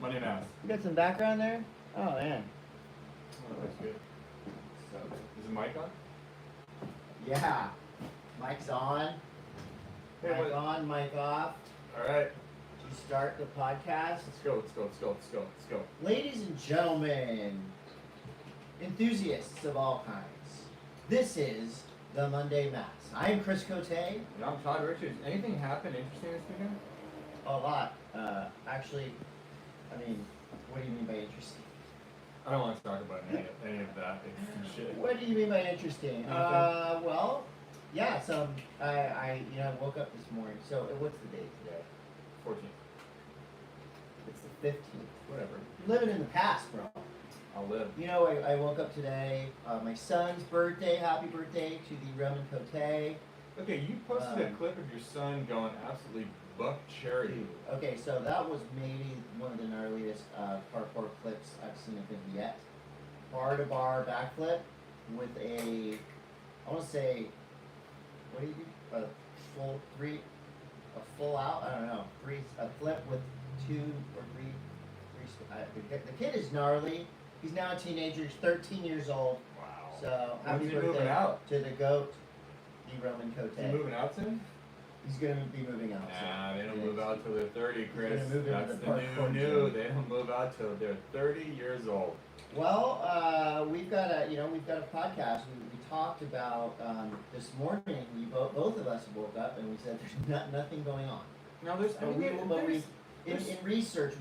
Money and ass. You got some background there? Oh man. Oh, that's good. So Is the mic on? yeah. Mic's on. Hey, Mic what? on, mic off. Alright. Did you start the podcast? Let's go. Ladies and gentlemen, enthusiasts of all kinds, this is the Monday M.A.S.S. I am Christo The Redeemer. And I'm Todd Richards. Anything happen interesting this weekend? A lot. Actually, I mean, what do you mean by interesting? I don't want to talk about any of that. It's shit. What do you mean by interesting? Well, yeah. So I woke up this morning. So what's the date today? 14th. It's the 15th. Whatever. You're living in the past, bro. I'll live. You know, I woke up today. My son's birthday. Happy birthday to the Roman Coté. Okay, you posted a clip of your son going absolutely buck cherry. Dude, okay, so that was maybe one of the gnarliest parkour clips I've seen of him yet. Bar to bar backflip with a, I want to say, what do you do? A full out? I don't know. A flip with two or three. The kid is gnarly. He's now a teenager. He's 13 years old. Wow. So When's happy he birthday moving out? to the GOAT, the Roman Coté. Is he moving out soon? He's going to be moving out soon. Nah, they don't move out till they're 30, Chris. He's gonna move into That's the the parkour new. gym. They don't move out till they're 30 years old. Well, we've got a podcast. We talked about this morning. Both of us woke up and we said there's nothing going on. Now there's, In research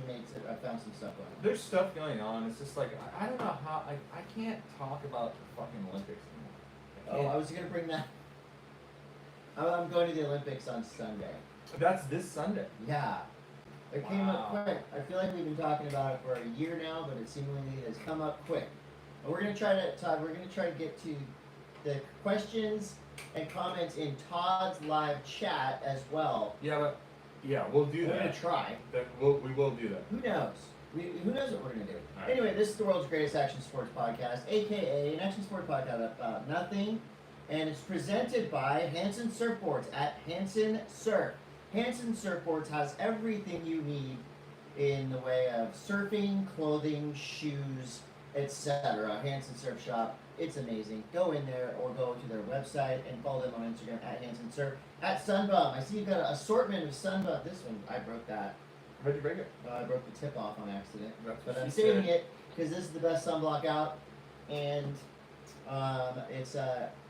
I found some stuff going on. There's stuff going on. It's just like I don't know how I can't talk about the fucking Olympics anymore. Oh, I was gonna bring that. I'm going to the Olympics on Sunday. That's this Sunday. Yeah. It came up Wow. quick. I feel like we've been talking about it for a year now, but it seemingly has come up quick. And we're gonna try to, Todd, get to the questions and comments in Todd's live chat as well. Yeah, we'll do We're that. gonna try. We will do that. Who knows? Who knows what we're gonna do? All right. Anyway, this is the world's greatest action sports podcast, aka an action sport podcast about nothing, and it's presented by Hansen Surfboards at Hansen Surf. Hansen Surfboards has everything you need in the way of surfing, clothing, shoes, etc. Hansen Surf Shop. It's amazing. Go in there or go to their website and follow them on Instagram at Hansen Surf. At Sunbum. I see you've got an assortment of Sunbum. This one, I broke that. How'd you break it? I broke the tip off on accident. That's But what I'm she saving said. it because this is the best sunblock out, and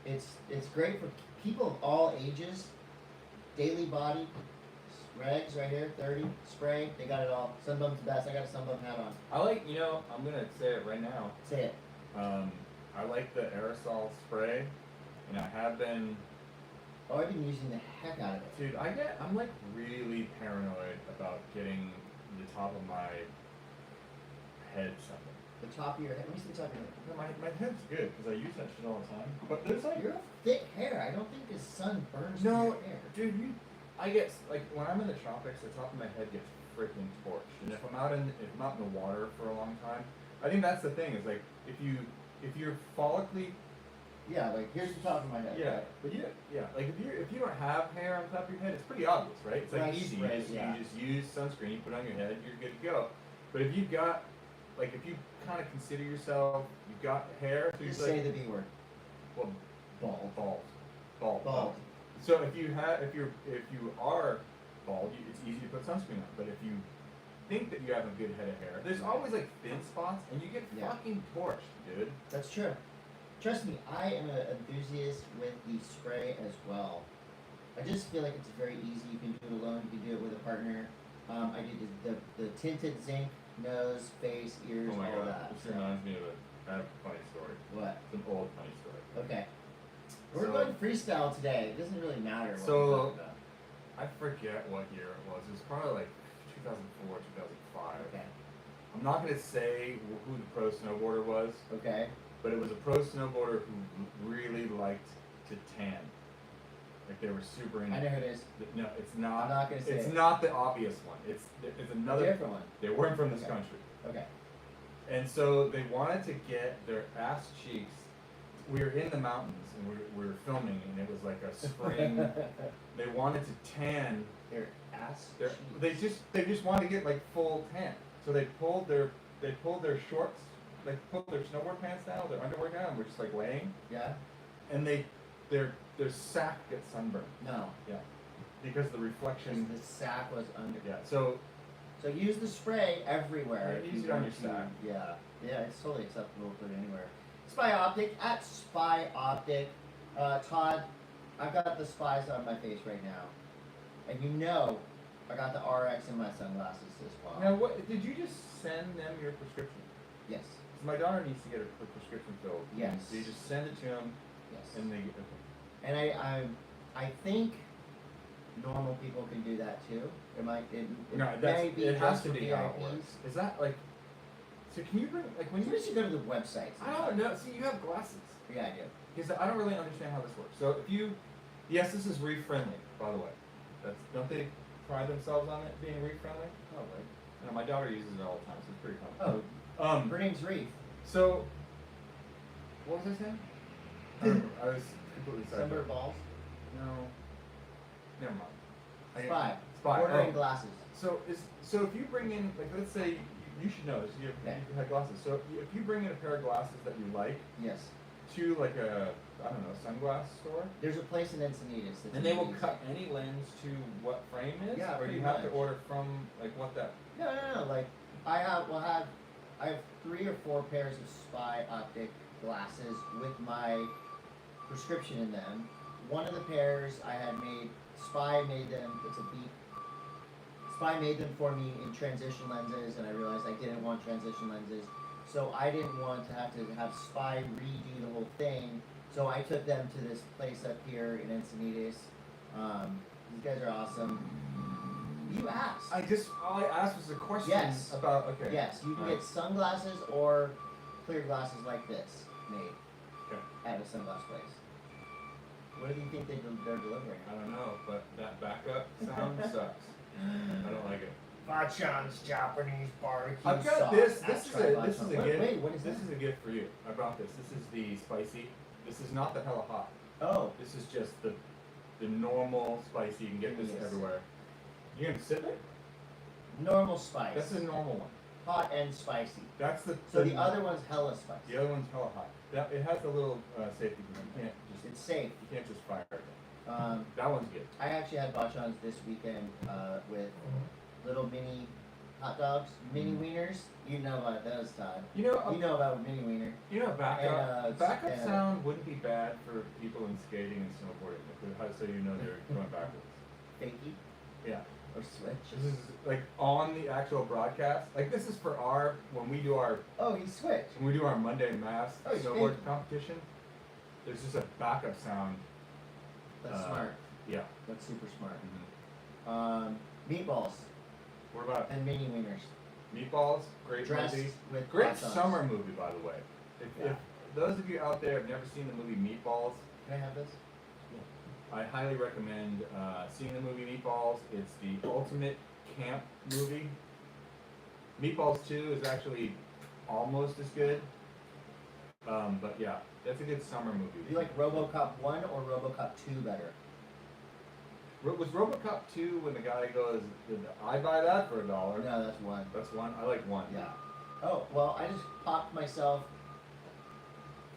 it's great for people of all ages. Daily body, regs right here, 30 spray. They got it all. Sunbum's the best. I got a Sunbum hat on. I like, I'm gonna say it right now. Say it. I like the aerosol spray, and I have been. Oh, I've been using the heck out of it. Dude, I'm like really paranoid about getting the top of my head something. The top of your head. Let me see the top of your head. No, my head's good because I use that shit all the time. But there's like, You have thick hair. I don't think the sun burns no, through your hair. dude, I get like when I'm in the tropics, the top of my head gets freaking torched. And if I'm out in the water for a long time, I think that's the thing. Is like if you're follically. Yeah, like here's the top of my head. Yeah, but like if you don't have hair on top of your head, it's pretty obvious, right? It's like Right, easy. right, You yeah. just use sunscreen, you put it on your head, you're good to go. But if you've got, like, if you kind of consider yourself, you've got hair, so Just you're say like, the B word. well, Bald. bald. So if you are bald, it's easy to put sunscreen on. But if you think that you have a good head of hair, there's always like thin spots, and you get Yeah. fucking torched, dude. That's true. Trust me, I am an enthusiast with the spray as well. I just feel like it's very easy. You can do it alone. You can do it with a partner. I did the tinted zinc, nose, face, ears, Oh my all god, that. this reminds me of I have a funny story. What? It's an old funny story. Okay. We're So- going freestyle today. It doesn't really matter what So- we're talking about. I forget what year it was. It was probably like 2004, 2005. Okay. I'm not going to say who the pro snowboarder was, Okay. but it was a pro snowboarder who really liked to tan. Like they were super into I know who it is. No, it's not. I'm not gonna say It's it. not the obvious one. It's another. Different one. They weren't from this Okay. country. Okay. And so they wanted to get their ass cheeks. We were in the mountains and we were filming, and it was like a spring. They wanted to tan Their ass. they just wanted to get like full tan. So they pulled their shorts, they pulled their snowboard pants down, their underwear down, and were just like laying. Yeah. And their sack gets sunburned. No. Yeah. Because the reflection. The sack was under. Yeah. So use the spray everywhere. Yeah, use it on your sack. Yeah. Yeah, it's totally acceptable to put it anywhere. Spy Optic at Spy Optic. Todd, I've got the spies on my face right now, and you know, I got the RX in my sunglasses as well. Now, what did you just send them your prescription? Yes. So my daughter needs to get her prescription filled. Yes. So you just send it to them. Yes. And they. And I think normal people can do that too. It might. It may be it has just to for be how it VIPs. works. Is that like? So can you bring like when You should go to the website. I don't know. See, you have glasses. Yeah, I do. Because I don't really understand how this works. So if you, yes, this is reef friendly, by the way. Don't they pride themselves on it being reef friendly? Probably. No, my daughter uses it all the time, so it's pretty fun. Oh. Her name's Reef. So, what was I saying? I was completely sidetracked. Sunburn balls. No. Never mind. Spy. Spy. Ordering glasses. So if you bring in, like, let's say you should know this. You had glasses. So if you bring in a pair of glasses that you like. Yes. To like a sunglass store. There's a place in Encinitas that's and they will cut any lens to what frame is. Yeah, or do you pretty have to much. order from like what that? No. Like I have 3 or 4 pairs of Spy Optic glasses with my prescription in them. One of the pairs I had made. Spy made them. It's a beep. Spy made them for me in transition lenses, and I realized I didn't want transition lenses. So I didn't want to have Spy redo the whole thing. So I took them to this place up here in Encinitas. These guys are awesome. You asked. All I asked was a question Yes. about, okay. Yes, you can get sunglasses or clear glasses like this made at a sunglass place. What do you think they're delivering? I don't know, but that backup sound sucks. I don't like it. Bachan's Japanese barbecue I've got sauce. this. This is a gift. Wait, what is this? this? Is a gift for you. I brought this. This is the spicy. This is not the hella hot. Oh. This is just the normal spicy. You can get this Yes. everywhere. You gonna sit there? Normal spice. That's a normal one. Hot and spicy. That's the. So the other one's hella spicy. The other one's hella hot. It has a little safety. You can't just. It's safe. You can't just fire it. That one's good. I actually had Bachan's this weekend with little mini hot dogs, mini wieners. You know about those, Todd. You know. You know about mini wiener. You know, backup And, sound wouldn't be bad for people in skating and snowboarding. So you know they're going backwards. Fakey Yeah. or switch. This is like on the actual broadcast. Like this is for when we do our Oh, he switched. Monday M.A.S. Oh, he's snowboard big. competition. There's just a backup sound. That's smart. Yeah. That's super smart. Mm-hmm. Meatballs What about and mini wieners. Meatballs? Great Dressed movie. with Great hot sauce. summer movie, by the way. If those of you out there have never seen the movie Meatballs, Can I have this? I highly recommend seeing the movie Meatballs. It's the ultimate camp movie. Meatballs 2 is actually almost as good. But yeah, that's a good summer movie. Do you like RoboCop 1 or RoboCop 2 better? Was RoboCop 2 when the guy goes, "Did I buy that for $1?" No, that's 1. That's 1. I like 1. Yeah. Oh, well, I just popped myself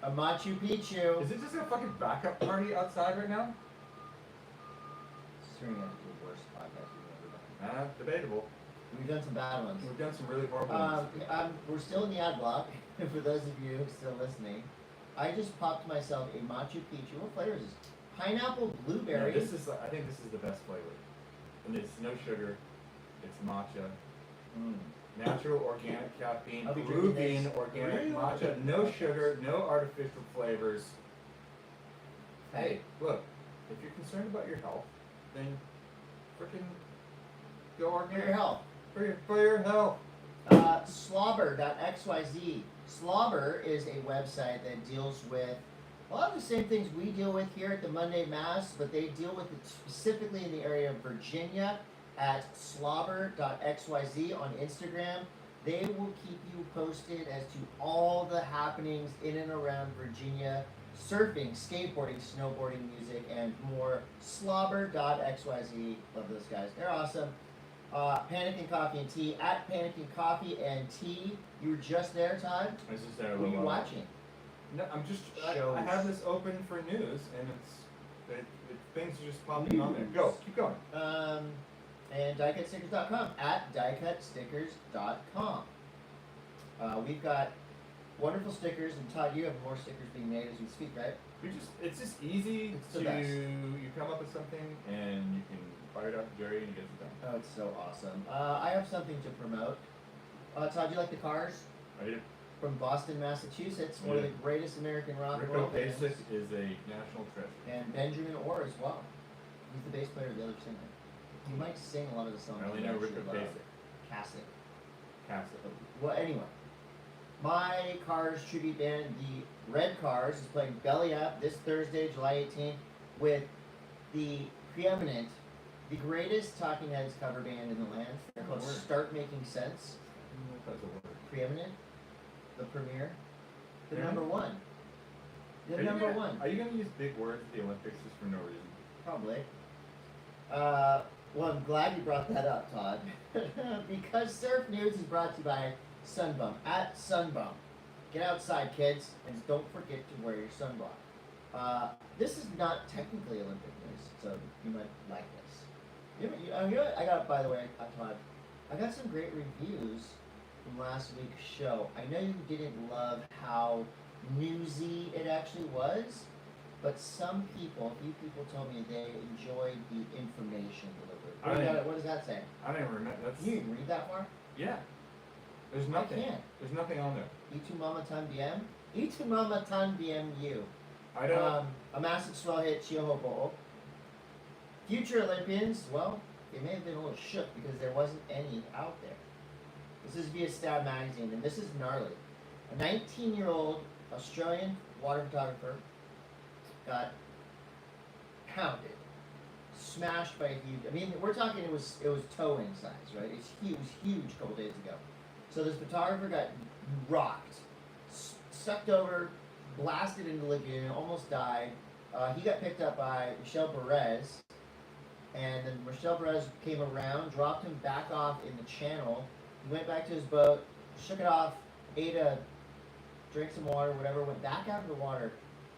a Machu Picchu. Is it just a fucking backup party outside right now? It's turning out to be the worst podcast we've ever done. Debatable. We've done some bad ones. We've done some really horrible ones. We're still in the ad block. For those of you still listening, I just popped myself a Machu Picchu. What flavor is this? Pineapple blueberry. No, I think this is the best flavor. And it's no sugar. It's matcha. Natural organic caffeine. I'll be drinking Peruvian this. organic Really? matcha. No sugar. No artificial flavors. Hey, look. If you're concerned about your health, then frickin' go For organic. your health. For your health. Slobber.xyz. Slobber is a website that deals with a lot of the same things we deal with here at the Monday Mass, but they deal with it specifically in the area of Virginia at slobber.xyz on Instagram. They will keep you posted as to all the happenings in and around Virginia, surfing, skateboarding, snowboarding, music, and more. Slobber.xyz. Love those guys. They're awesome. Panic and Coffee and Tea at Panic and Coffee and Tea. You were just there, Todd. I was just there a What are little you while. watching? No, I'm just. I Shows. have this open for news, and things are just popping on there. Go, keep going. And diecutstickers.com at diecutstickers.com. We've got wonderful stickers, and Todd, you have more stickers being made as we speak, right? It's just easy It's the to. best. You come up with something, and you can fire it up to Jerry, and he gets it done. Oh, it's so awesome. I have something to promote. Todd, you like the Cars? Right? From Boston, Massachusetts, one of the greatest American rock and roll Rico bands. Basic is a national treasure. And Benjamin Orr as well. He's the bass player of the other singer. He might sing a lot of the songs. I only you know actually Rico love. Basic. Cassie. Castle. Well, anyway. My Cars tribute band, the Red Cars, is playing Belly Up this Thursday, July 18th, with the preeminent, the greatest Talking Heads cover band in the land. They're called Word. Start Making Sense. That's a word. Preeminent, the premier, the Yeah. number one. The Are you number gonna- one. Are you going to use big words at the Olympics just for no reason? Probably. Well, I'm glad you brought that up, Todd. Because Surf News is brought to you by Sunbum. At Sunbum. Get outside, kids, and don't forget to wear your sunblock. This is not technically Olympic news, so you might like this. You know what I got, by the way, Todd? I got some great reviews from last week's show. I know you didn't love how newsy it actually was, but some people, a few people told me they enjoyed the information delivered. What does that say? I don't even remember. That's, You didn't read that far? yeah. There's nothing. I can't. There's nothing on there. Itu Mama Tambiem? Itu Mama Tambiem you. I don't. A massive swell hit Chihopo. Future Olympians, well, they may have been a little shook because there wasn't any out there. This is via Stab Magazine, and this is gnarly. A 19-year-old Australian water photographer got pounded, smashed by a huge. I mean, we're talking it was towing size, right? It was huge a couple days ago. So this photographer got rocked, sucked over, blasted into the lagoon, almost died. He got picked up by Michelle Perez, and then Michelle Perez came around, dropped him back off in the channel. He went back to his boat, shook it off, drank some water, whatever, went back out of the water.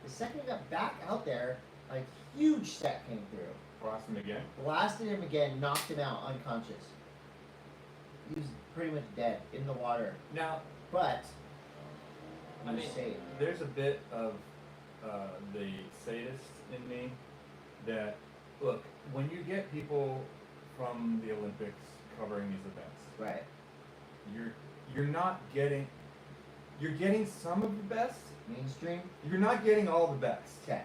The second he got back out there, a huge set came through. Cross him again. Blasted him again, knocked him out unconscious. He was pretty much dead in the water. Now, But I he mean, was saved. there's a bit of the sadist in me that, look, when you get people from the Olympics covering these events, Right. you're not getting, you're getting some of the best. Mainstream? You're not getting all the best. Okay.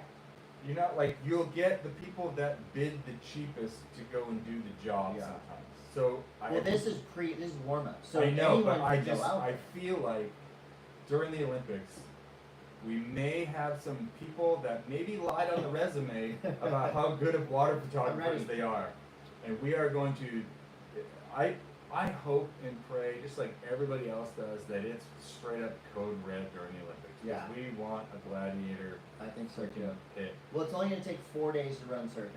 You're not like you'll get the people that bid the cheapest to go and do the job Yeah. sometimes. So Well, this is warm up. So I know, anyone but I can go just out I there. feel like during the Olympics we may have some people that maybe lied on the resume about how good of water photographers Alrighty. they are, and we are going to. I hope and pray, just like everybody else does, that it's straight up code red during the Olympics. Because Yeah. we want a gladiator I think so too. freaking pit. Well, it's only going to take 4 days to run surfing.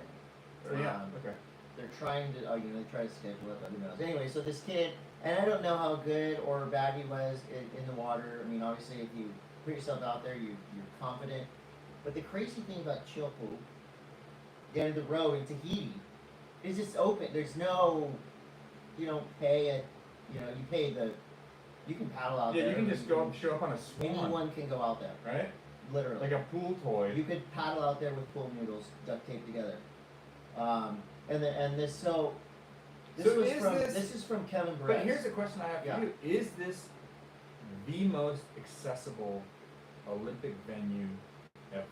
So yeah, okay. They're trying to, they try to schedule it, but who knows. Anyway, so this kid, and I don't know how good or bad he was in the water. I mean, obviously, if you put yourself out there, you're confident. But the crazy thing about Chilpu, the end of the road in Tahiti, is it's open. There's no, you don't pay it, you pay you can paddle out there. Yeah, you can just go up, show up on a swan, Anyone can go out there, right? literally. Like a pool toy. You could paddle out there with pool noodles duct taped together. This So this is from Kevin Perez. But here's the question I have for Yeah. you: is this the most accessible Olympic venue ever?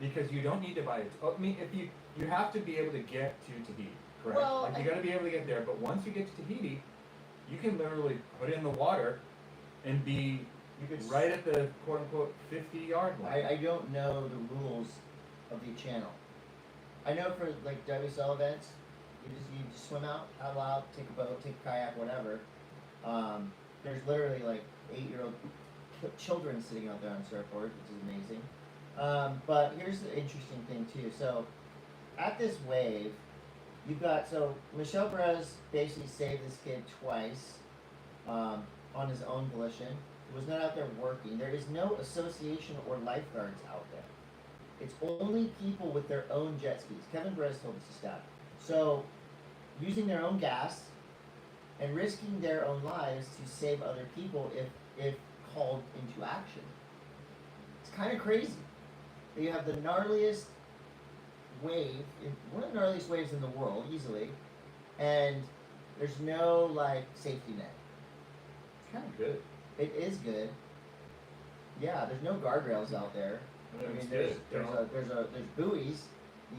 Because you don't need to buy it. I mean, if you have to be able to get to Tahiti, correct? Well, like you got to be able to get there. But once you get to Tahiti, you can literally put in the water and be You could right at the quote unquote 50-yard line. I don't know the rules of the channel. I know for like WSL events, you just swim out loud, take a boat, take a kayak, whatever. There's literally like 8-year-old children sitting out there on surfboards, which is amazing. But here's the interesting thing too. So at this wave, You've got, so Michel Perez basically saved this kid twice on his own volition. He was not out there working. There is no association or lifeguards out there. It's only people with their own jet skis. Kevin Perez told us to stop. So, using their own gas and risking their own lives to save other people if called into action. It's kind of crazy. You have the gnarliest wave, one of the gnarliest waves in the world, easily, and there's no like safety net. It's kind of good. It is good. Yeah, there's no guardrails out there. I mean, there's buoys.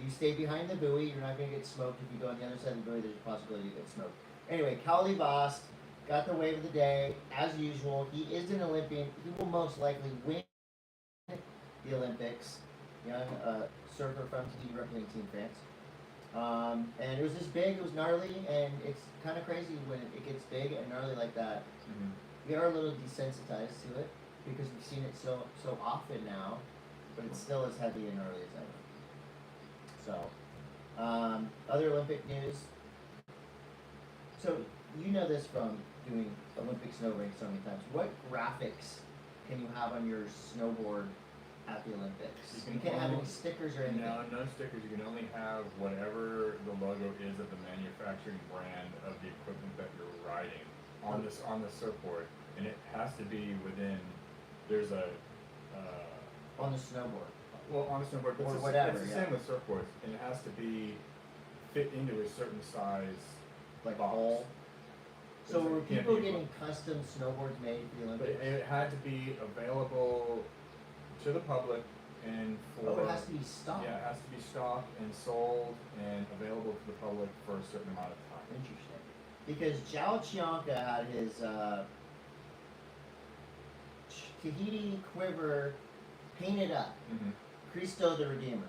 You stay behind the buoy. You're not going to get smoked. If you go on the other side of the buoy, there's a possibility you get smoked. Anyway, Cowley Bost got the wave of the day as usual. He is an Olympian. He will most likely win the Olympics. Young surfer from Tahiti representing Team France. And it was just big. It was gnarly, and it's kind of crazy when it gets big and gnarly like that. Mm-hmm. We are a little desensitized to it because we've seen it so often now, but it's still as heavy and gnarly as ever. So, other Olympic news. So, you know this from doing Olympic snowboarding so many times. What graphics can you have on your snowboard at the Olympics? You can't have any stickers or anything. No stickers. You can only have whatever the logo is of the manufacturing brand of the equipment that you're riding on the surfboard, and it has to be within. There's a on the snowboard. Well, on the snowboard, or whatever. It's the same with surfboards, and it has to be fit into a certain size, like box. A hole. So were It can't people be getting custom snowboards made for the But Olympics? it had to be available to the public and for. Oh, it has to be stocked. Yeah, it has to be stocked and sold and available to the public for a certain amount of time. Interesting. Because Zhao Chianca had his Tahiti quiver painted up. Mm-hmm. Christo the Redeemer.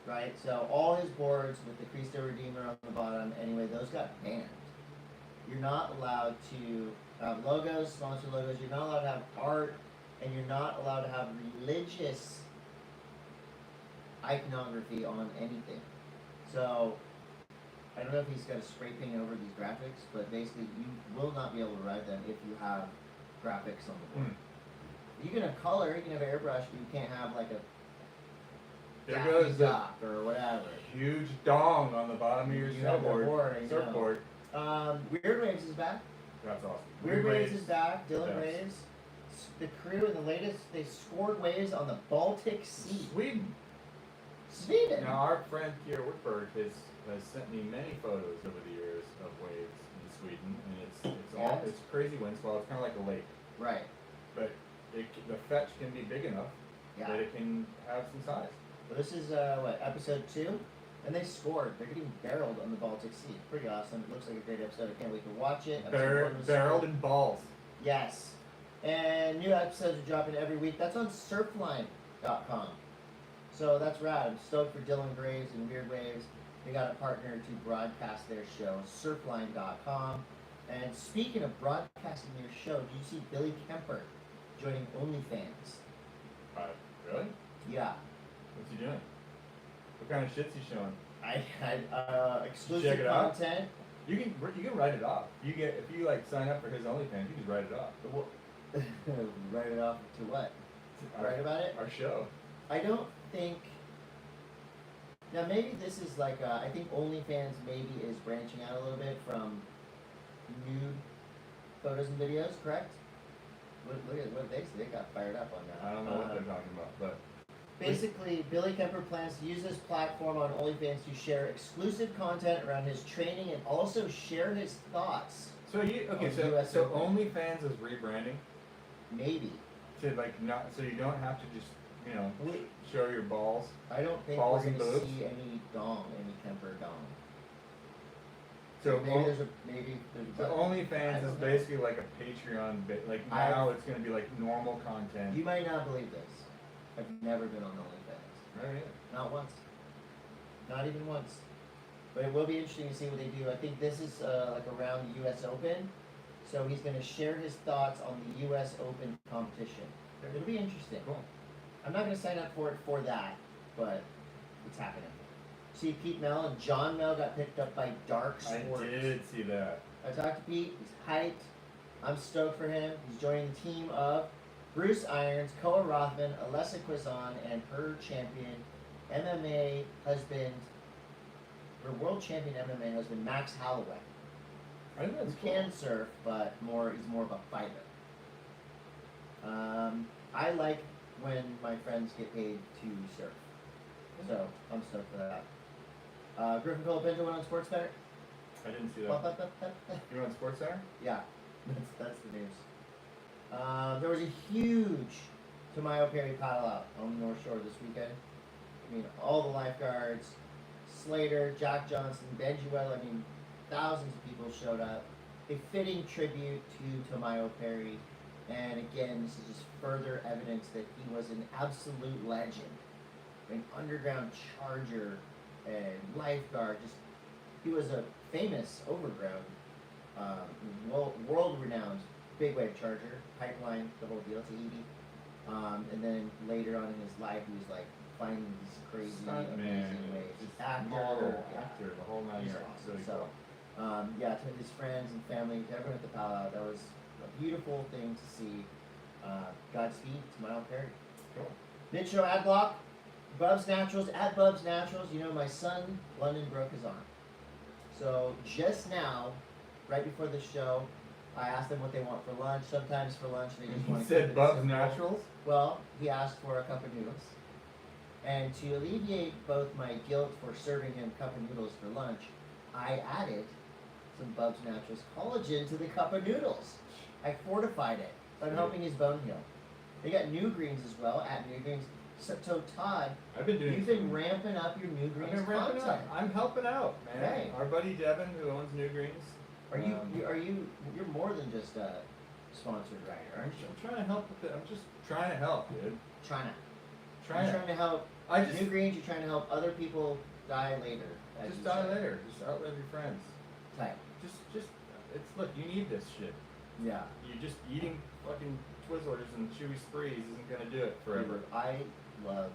Right? So all his boards with the Christo Redeemer on the bottom, anyway, those got banned. You're not allowed to have logos, sponsor logos. You're not allowed to have art, and you're not allowed to have religious iconography on anything. So, I don't know if he's got a spray paint over these graphics, but basically you will not be able to ride them if you have graphics on the board. You can have color, you can have airbrush, but you can't have like a There goes the Dock or whatever. huge dong on the bottom of your You have the board, I know. surfboard. Weird Waves is back. That's awesome. Weird Waves is back. Dylan Yes. Waves. The crew in the latest, they scored waves on the Baltic Sea. Sweden. Sweden. Now our friend Kiera Whitberg has sent me many photos over the years of waves in Sweden, and it's crazy winds. Well, it's kind of like a lake, Right. but the fetch can be big enough Yeah. that it can have some size. Well, this is episode 2, and they scored. They're getting barreled on the Baltic Sea. Pretty awesome. It looks like a great episode. I can't wait to watch it. Episode 1 was Barreled scored. in balls. Yes. And new episodes are dropping every week. That's on surfline.com. So that's rad. I'm stoked for Dylan Graves and Weird Waves. They got a partner to broadcast their show, surfline.com. And speaking of broadcasting their show, did you see Billy Kemper joining OnlyFans? Really? Yeah. What's he doing? What kind of shit's he showing? I had exclusive Check it out. content. You can write it off. If you like sign up for his OnlyFans, you can just write it off. Write it off to what? Write about it? Our show. I don't think. Now maybe this is like I think OnlyFans maybe is branching out a little bit from nude photos and videos, correct? Look at what they got fired up on that. I don't know what they're talking about, but Basically, Billy Kemper plans to use this platform on OnlyFans to share exclusive content around his training and also share his thoughts. so OnlyFans is rebranding Maybe. to so you don't have to just show your balls. I don't think Balls we're and going to boobs? see any Kemper dong. So maybe there's a OnlyFans is basically like a Patreon bit. Like now it's going to be like normal content. You might not believe this. I've never been on OnlyFans. Right. Not once. Not even once. But it will be interesting to see what they do. I think this is like around the U.S. Open. So he's going to share his thoughts on the U.S. Open competition. It'll be interesting. Cool. I'm not going to sign up for it for that, but it's happening. See Pete Mel and John Mel got picked up by Dark Sports. I did see that. I talked to Pete. He's hyped. I'm stoked for him. He's joining the team of Bruce Irons, Koa Rothman, Alessa Quizon, and her champion, MMA husband, her world champion MMA husband, Max Holloway. I think that's Who can surf, but he's more of a fighter. I like when my friends get paid to surf. So, I'm stoked for that. Griffin Colapinto went on Sports Center. I didn't see that. You were on Sports Center? Yeah, that's the news. There was a huge Tamayo Perry paddle out on the North Shore this weekend. I mean, all the lifeguards, Slater, Jack Johnson, Benjuel, I mean, thousands of people showed up. A fitting tribute to Tamayo Perry. And again, this is just further evidence that he was an absolute legend. An underground charger and lifeguard. He was a famous overground, world-renowned big wave charger, pipeline, the whole deal, Tahiti. And then later on in his life, he was like finding these crazy, amazing waves. Actor, the whole 9 yards. Awesome. So, yeah, to his friends and family, to everyone at the powwow, that was a beautiful thing to see. Godspeed to Tamayo Perry. Cool. Mid-show ad block, Bubs Naturals, at Bubs Naturals. You know, my son, London, broke his arm. So just now, right before the show, I asked them what they want for lunch. Sometimes for lunch they just want to said Bubs Naturals? Well, he asked for a cup of noodles. And to alleviate both my guilt for serving him cup of noodles for lunch, I added some Bubs Naturals collagen to the cup of noodles. I fortified it. I'm helping his bone heal. They got new greens as well, at New Greens. So Todd, you've been ramping up your New Greens content. I'm helping out, man. Hey. Our buddy Devin, who owns New Greens. You're more than just a sponsored writer, aren't you? I'm trying to help with it. I'm just trying to help, dude. Trying to help. New Greens, you're trying to help other people die later. Just die later. Just outlive your friends. Type. Look, you need this shit. Yeah. You just eating fucking Twizzlers and Chewy Sprees isn't gonna do it forever. I love.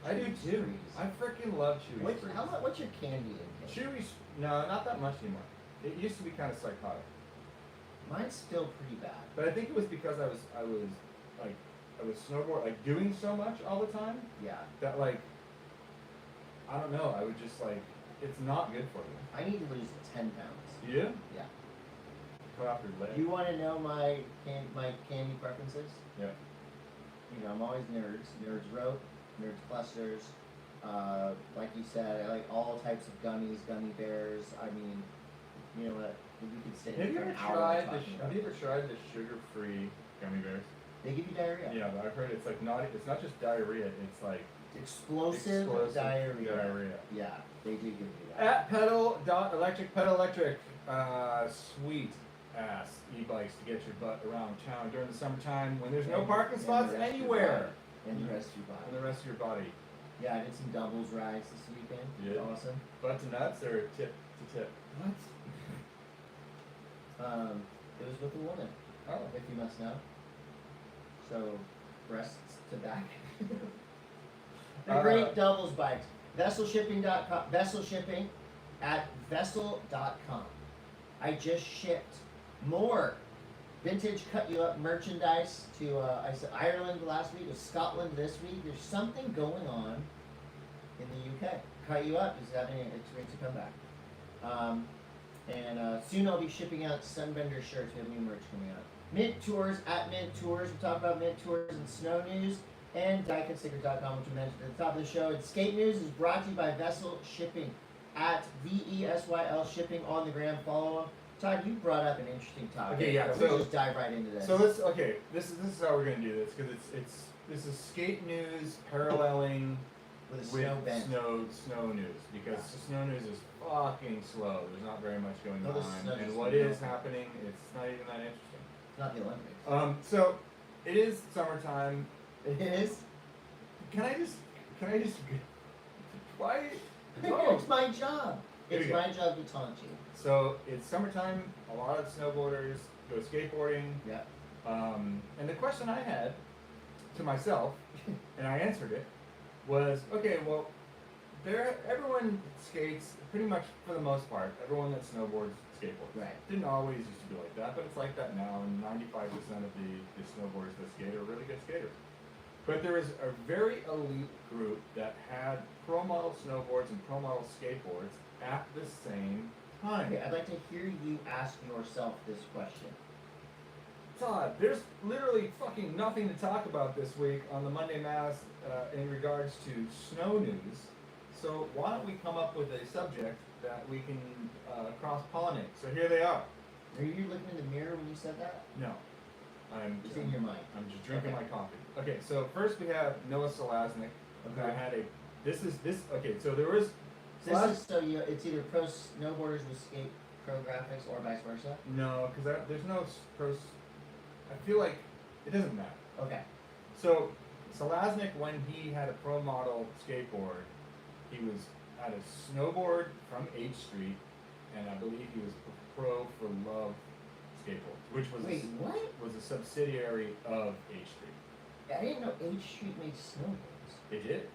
I do too. I freaking love Chewy Sprees. What's your candy intake? Chewy, no, not that much anymore. It used to be kind of psychotic. Mine's still pretty bad. But I think it was because I was snowboard, like doing so much all the time. Yeah. That like, I don't know. I would just like, it's not good for you. I need to lose 10 pounds. You? Yeah. Cut off your leg. You want to know my candy preferences? Yeah. You know, I'm always nerds. Nerds rope, nerds clusters. Like you said, I like all types of gummies, gummy bears. I mean, you know what? We could sit here for an hour talking about have you ever tried the sugar-free gummy bears? They give you diarrhea. Yeah, but I've heard it's like it's not just diarrhea. It's like explosive diarrhea. Yeah, they do give you that. At pedal.electric, sweet ass e-bikes to get your butt around town during the summertime when there's no parking spots anywhere. And the rest of your body. And the rest of your body. Yeah, I did some doubles rides this weekend. Yeah. Awesome. Butt to nuts or tip to tip? What? It was with a woman. Oh. If you must know. So, breasts to back. They're great doubles bikes. Vesselshipping.com. Vessel shipping at vessel.com. I just shipped more vintage cut you up merchandise to I said Ireland last week, with Scotland this week. There's something going on in the UK. Cut you up is having an experience to come back. And soon I'll be shipping out Sunbender shirts. We have new merch coming out. Mint Tours at Mint Tours. We talk about Mint Tours and snow news. And DaikinStickers.com, which we mentioned at the top of the show. And Skate News is brought to you by Vessel Shipping at VESYL Shipping on the gram. Follow them. Todd, you brought up an interesting topic. Okay, yeah. So we'll just dive right into this. So this is how we're gonna do this because this is skate news paralleling with snow news because the snow news is fucking slow. There's not very much going on, and what is happening, it's not even that interesting. It's not the Olympics. So it is summertime. It is. Can I just why? It's my job. It's my job to taunt you. So it's summertime. A lot of snowboarders go skateboarding. Yeah. And the question I had to myself, and I answered it, was okay. Well, everyone skates pretty much for the most part. Everyone that snowboards skateboards. Right. Didn't always used to be like that, but it's like that now. And 95% of the snowboarders that skate are really good skaters. But there is a very elite group that had pro model snowboards and pro model skateboards at the same time. Okay, I'd like to hear you ask yourself this question. Todd, there's literally fucking nothing to talk about this week on the Monday Mass in regards to snow news. So why don't we come up with a subject that we can cross-pollinate? So here they are. Are you looking in the mirror when you said that? No, It's in your mind. I'm just drinking Okay. my coffee. Okay, so first we have Noah Selaznick, who Okay. had okay, so there was, It's either pro snowboarders with skate pro graphics or vice versa? no, because there's no pros, I feel like it doesn't matter. Okay. So Selaznick, when he had a pro model skateboard, he was at a snowboard from H Street, and I believe he was pro for Love Skateboards, which was Wait, what? was a subsidiary of H Street. I didn't know H Street made snowboards. They did.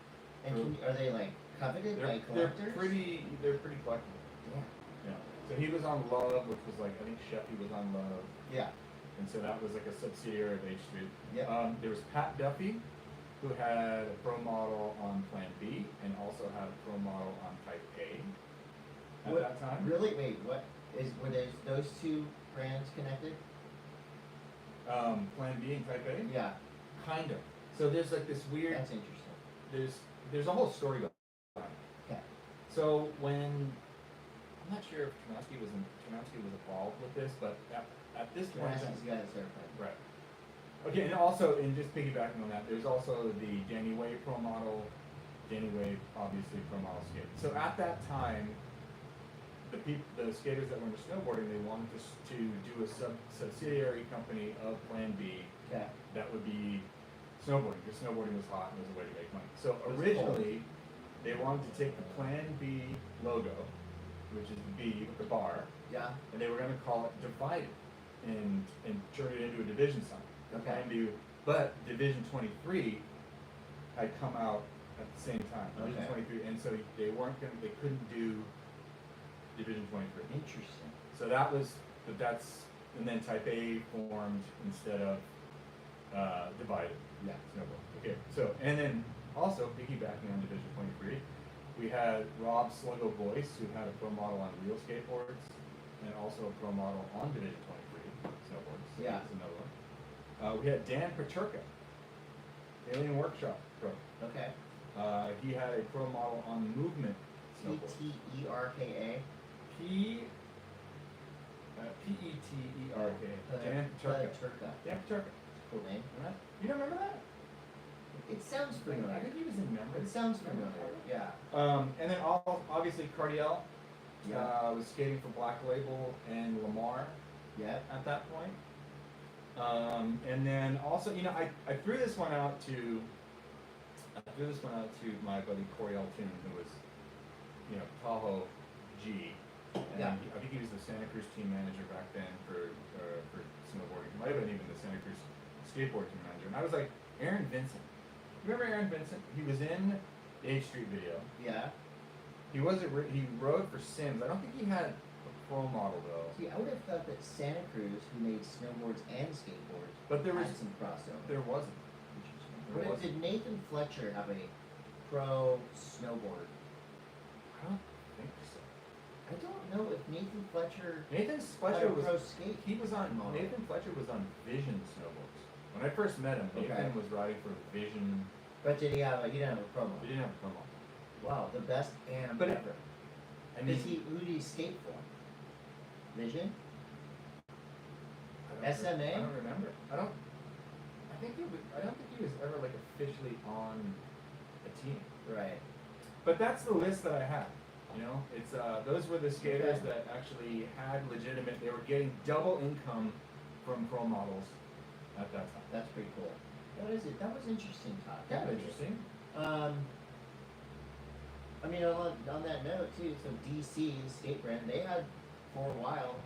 And are they like coveted by collectors? They're pretty collectible. Yeah. Yeah. So he was on Love, which was like, I think Sheffy was on Love, Yeah. and so that was like a subsidiary of H Street. Yep. There was Pat Duffy, who had a pro model on Plan B and also had a pro model on Type A at that time. Really? Wait, were those two brands connected? Plan B and Type A? Yeah. Kind of. So there's like this weird, That's interesting. there's a whole story behind it. Okay. So when, I'm not sure if Chernowski was involved with this, but at this point, That's the guy that's certified. right. Okay, and also, and just piggybacking on that, there's also the Danny Way pro model, Danny Way obviously pro model skate. So at that time, the skaters that were into snowboarding, they wanted to do a subsidiary company of Plan B Okay. that would be snowboarding, because snowboarding was hot and was a way to make money. So It was originally, they wanted to take the Plan B logo, which is the B with the bar, Yeah. and they were going to call it Divided and turn it into a division sign. Okay. Plan B, but Division 23 had come out at the same time. Division Okay. 23, and so they couldn't do Division 23. Interesting. So and then Type A formed instead of Divided. Yeah. Snowboard. Okay, so, and then also piggybacking on Division 23, we had Rob Sluggo Boyce, who had a pro model on Real Skateboards, and also a pro model on Division 23 snowboards. So Yeah. that's another one. We had Dan Paterka, Alien Workshop pro. Okay. He had a pro model on Movement snowboard. P-T-E-R-K-A. P-E-T-E-R-K. Dan Paterka. Paterka. Dan Paterka. Cool name. Right? You don't remember that? It sounds I familiar. think he was in memory. It sounds familiar. Yeah. And then obviously Cardiel Yeah. was skating for Black Label and Lamar Yeah. at that point. And then also, I threw this one out to my buddy Corey Altoon, who was, Tahoe G. And Yeah. I think he was the Santa Cruz team manager back then for snowboarding. He might have been even the Santa Cruz skateboard team manager. And I was like, Aaron Vincent. Remember Aaron Vincent? He was in the H Street video. Yeah. He rode for Sims. I don't think he had a pro model though. See, I would have thought that Santa Cruz, who made snowboards and skateboards, But there was had some crossover. there wasn't. Interesting. there But wasn't. did Nathan Fletcher have a pro snowboard? I don't think so. I don't know if Nathan Fletcher Nathan had Fletcher a was pro skate. he was on model. Nathan Fletcher was on Vision snowboards. When I first met him, Okay. Nathan was riding for Vision. But did he have he didn't have a pro He model. didn't have a pro model. Wow, the best AM But ever. I mean, Who did he skate for? Vision? I don't SMA? I don't remember. I don't think he was ever like officially on a team. Right. But that's the list that I have. It's those were the skaters Okay. that actually had legitimate. They were getting double income from pro models at that time. That's pretty cool. That was interesting, Todd. Kind That of was interesting. I mean, on that note too, so DC skate brand, they had for a while,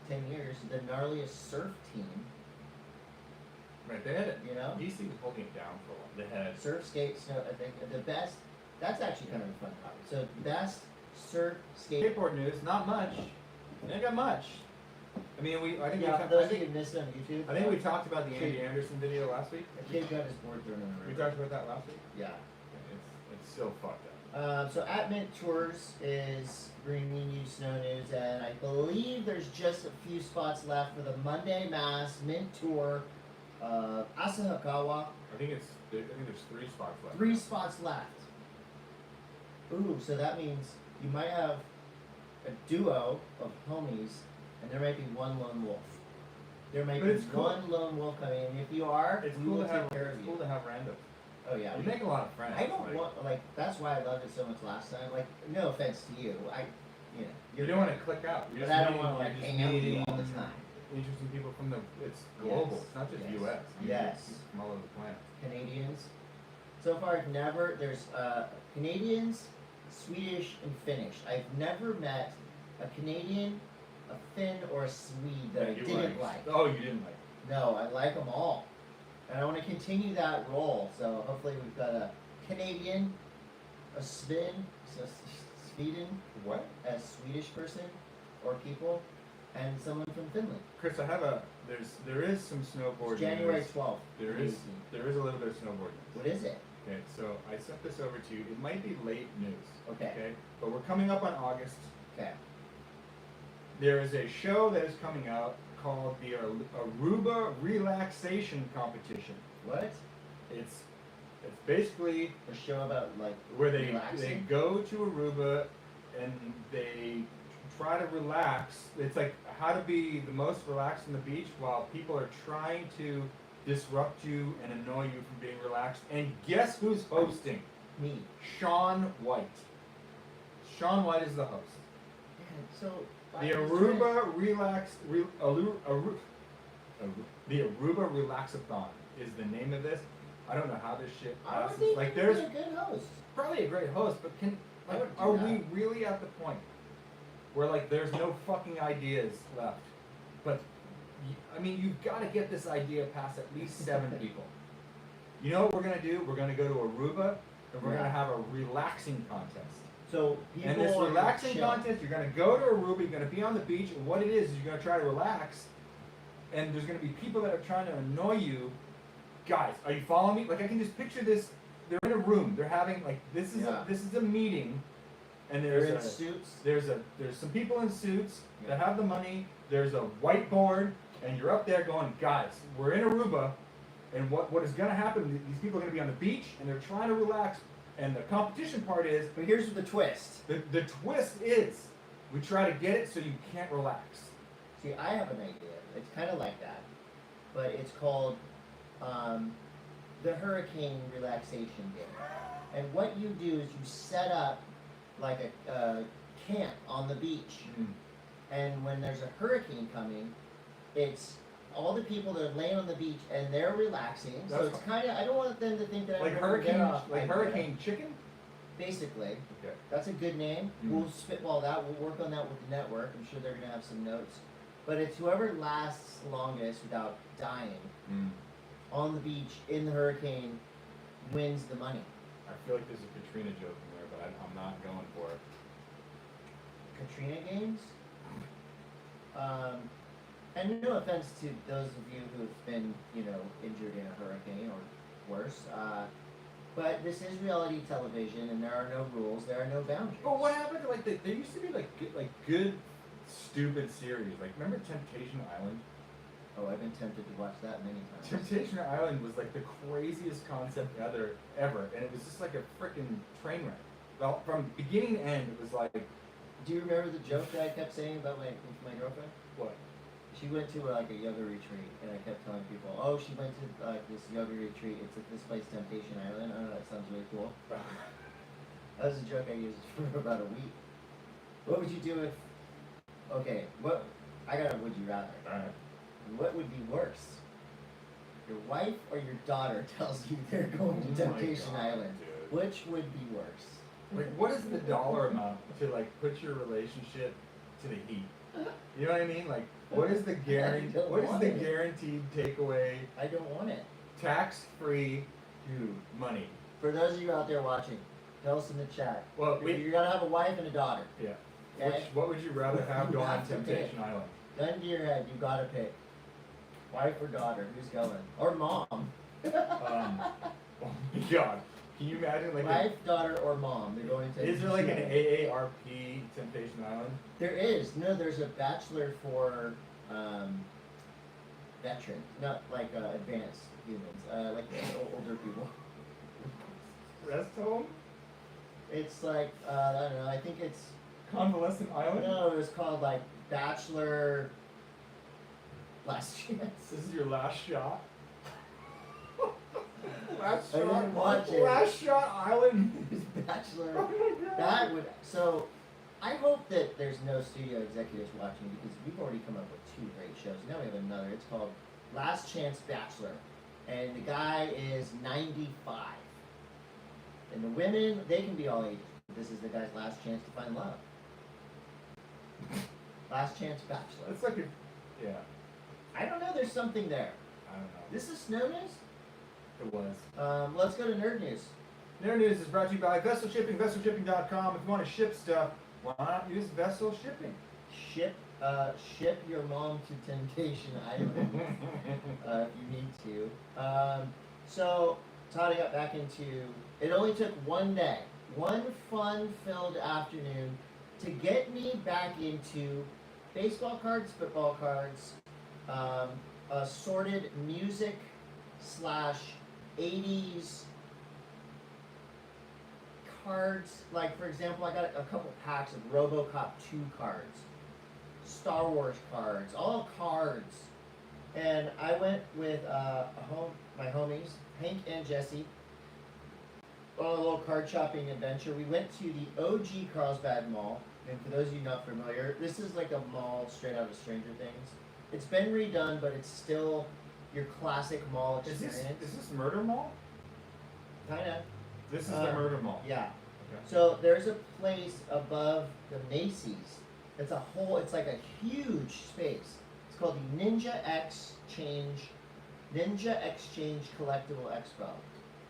10 years, the gnarliest surf team. Right, they had it. You know, DC was holding it down for a while. They had surf skate, snow. I think the best That's actually kind of a fun topic. So best surf skate. Skateboard news, not much. They ain't got much. I mean, I think Yeah, for those of you who missed it on YouTube. I think we talked about the Andy Anderson video last week. A kid got his board thrown in the We river. talked about that last week. Yeah. It's still fucked up. So at Mint Tours is bringing you snow news, and I believe there's just a few spots left for the Monday M.A.S.S. Mint Tour, Asahikawa. I think there's 3 spots left. 3 spots left. Ooh, so that means you might have a duo of homies, and there might be one lone wolf. There might But be it's cool. one lone wolf coming, and if you are, It's we cool will to have. take care It's of cool you. to have random. Oh yeah. You make a lot of friends. I don't like, want that's why I loved it so much last time. Like, no offense to you, You don't want to click out. You're But just I don't meeting- want to like you're just hang out with you meeting all the time. Interesting people from it's global. Yes. It's not just Yes. U.S. I mean, Yes. it's from all over the planet. Canadians. So far, there's Canadians, Swedish, and Finnish. I've never met a Canadian, a Finn, or a Swede that I You didn't like. Oh, you didn't like. No, I like them all. And I want to continue that role. So hopefully we've got a Canadian, a Sweden, What? a Swedish person or people, and someone from Finland. Chris, there is some snowboard It's January news. 12th. There is a little bit of snowboard news. What is it? Okay, so I sent this over to you. It might be late news. Okay. But we're coming up on August. Okay. There is a show that is coming out called the Aruba Relaxation Competition. What? It's basically A show about like where they relaxing? go to Aruba and they try to relax. It's like how to be the most relaxed on the beach while people are trying to disrupt you and annoy you from being relaxed. And guess who's hosting? Me. Sean White. Sean White is the host. Yeah, so The Aruba the Aruba Relaxathon is the name of this. I don't know how this shit I don't passes. think Like he's there's a good host. probably a great host, but I would do are that. we really at the point where like there's no fucking ideas left? But I mean, you've got to get this idea past at least 7 people. You know what we're gonna do? We're gonna go to Aruba and we're Yeah. gonna have a relaxing contest. So people And this are relaxing chill. contest, you're gonna go to Aruba, you're gonna be on the beach, and what it is you're gonna try to relax, and there's gonna be people that are trying to annoy you. Guys, are you following me? Like I can just picture this. They're in a room. They're having like this is a meeting, and They're there's in suits. there's some people in suits that Yeah. have the money. There's a whiteboard, and you're up there going, guys, we're in Aruba, and what is gonna happen? These people are gonna be on the beach, and they're trying to relax. And the competition part is But here's the twist. the twist is we try to get it so you can't relax. See, I have an idea. It's kind of like that, but it's called the Hurricane Relaxation Game. And what you do is you set up like a camp on the beach, and when there's a hurricane coming, it's all the people that are laying on the beach and they're relaxing. So That's it's kind of I don't want them to think that Like I'm gonna get off idea. hurricane chicken. Basically, Okay. that's a good name. We'll spitball that. We'll work on that with the network. I'm sure they're gonna have some notes. But it's whoever lasts longest without dying on the beach in the hurricane wins the money. I feel like there's a Katrina joke in there, but I'm not going for it. Katrina games. And no offense to those of you who've been, injured in a hurricane or worse. But this is reality television, and there are no rules. There are no boundaries. But what happened to like there used to be like good stupid series. Like remember Temptation Island? Oh, I've been tempted to watch that many times. Temptation Island was like the craziest concept ever, and it was just like a freaking train wreck. Well, from beginning to end, it was like Do you remember the joke that I kept saying about my girlfriend? what? She went to like a yoga retreat, and I kept telling people, "Oh, she went to like this yoga retreat. It's at this place, Temptation Island. Oh, that sounds really cool." That was a joke I used for about a week. What would you do if? Okay, what? I got a would you rather. Alright. What would be worse? Your wife or your daughter tells you they're going to Oh my Temptation God, Island. dude. Which would be worse? Like, what is the dollar amount to like put your relationship to the heat? You know what I mean? Like, what is the guarantee? don't What is want the it. guaranteed takeaway, I don't want it. tax-free money? For those of you out there watching, Tell us in the chat. Well, You gotta have a wife and a daughter. Yeah. Okay? What would you rather have You go on have to Temptation pick. Island? Gun to your head, you gotta pick. Wife or daughter, who's going? Or mom. Oh my God. Can you imagine like Wife, daughter, or mom. They're going to. is there like an AARP Temptation Island? There is. No, there's a bachelor for veteran, not like advanced humans, like older people. Rest home? It's like, I don't know, I think it's. Convalescent Island? No, it was called like Bachelor Last Chance. This is your last shot? Last I shot? didn't watch it. Last shot island? Bachelor. Oh my God. That would. So, I hope that there's no studio executives watching because we've already come up with 2 great shows. Now we have another. It's called Last Chance Bachelor. And the guy is 95. And the women, they can be all ages. This is the guy's last chance to find love. Last Chance Bachelor. It's like a, yeah, I don't know, there's something there. I don't know. This is snow news? It was. Let's go to nerd news. Nerd News is brought to you by Vessel Shipping, VesselShipping.com. If you want to ship stuff, why not use Vessel Shipping? Ship your mom to Temptation Island if you need to. So Todd got back into. It only took one day, one fun-filled afternoon, to get me back into baseball cards, football cards, assorted music / 80s cards. Like, for example, I got a couple packs of RoboCop 2 cards, Star Wars cards, all cards. And I went with my homies, Hank and Jesse, on a little card shopping adventure. We went to the OG Carlsbad Mall. And for those of you not familiar, this is like a mall straight out of Stranger Things. It's been redone, but it's still your classic mall experience. Is this Murder Mall? Kinda. This is the Murder Mall. Yeah. Okay. So there's a place above the Macy's. It's like a huge space. It's called the Ninja Exchange Collectible Expo.